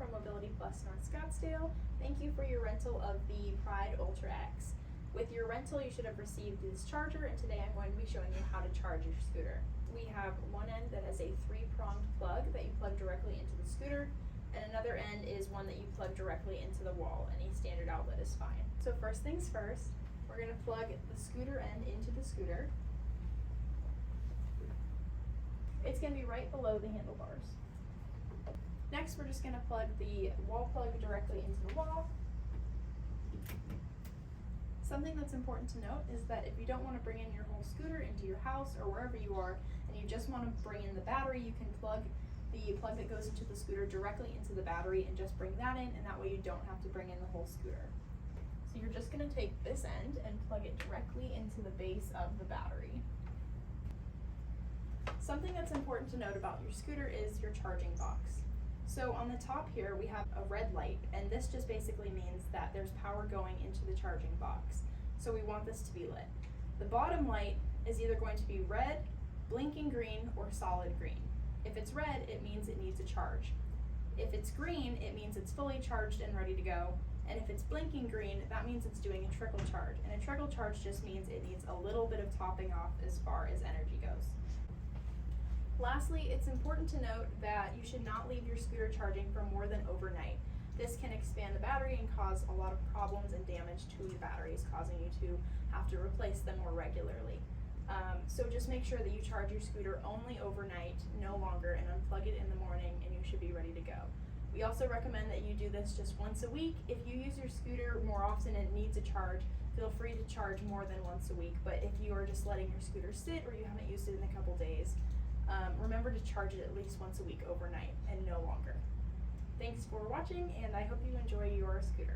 from Mobility Plus North Scottsdale. Thank you for your rental of the Pride Ultra X. With your rental, you should have received this charger, and today I'm going to be showing you how to charge your scooter. We have one end that has a 3-pronged plug that you plug directly into the scooter, and another end is one that you plug directly into the wall. Any standard outlet is fine. So first things first, we're going to plug the scooter end into the scooter. It's going to be right below the handlebars. Next, we're just going to plug the wall plug directly into the wall. Something that's important to note is that if you don't want to bring in your whole scooter into your house or wherever you are, and you just want to bring in the battery, you can plug the plug that goes into the scooter directly into the battery and just bring that in, and that way you don't have to bring in the whole scooter. So you're just going to take this end and plug it directly into the base of the battery. Something that's important to note about your scooter is your charging box. So on the top here we have a red light, and this just basically means that there's power going into the charging box. So we want this to be lit. The bottom light is either going to be red, blinking green, or solid green. If it's red, it means it needs a charge. If it's green, it means it's fully charged and ready to go. And if it's blinking green, that means it's doing a trickle charge. And a trickle charge just means it needs a little bit of topping off as far as energy goes. Lastly, it's important to note that you should not leave your scooter charging for more than overnight. This can expand the battery and cause a lot of problems and damage to the batteries, causing you to have to replace them more regularly. So just make sure that you charge your scooter only overnight, no longer, and unplug it in the morning, and you should be ready to go. We also recommend that you do this just once a week. If you use your scooter more often and it needs a charge, feel free to charge more than once a week. But if you are just letting your scooter sit or you haven't used it in a couple days, remember to charge it at least once a week overnight and no longer. Thanks for watching, and I hope you enjoy your scooter.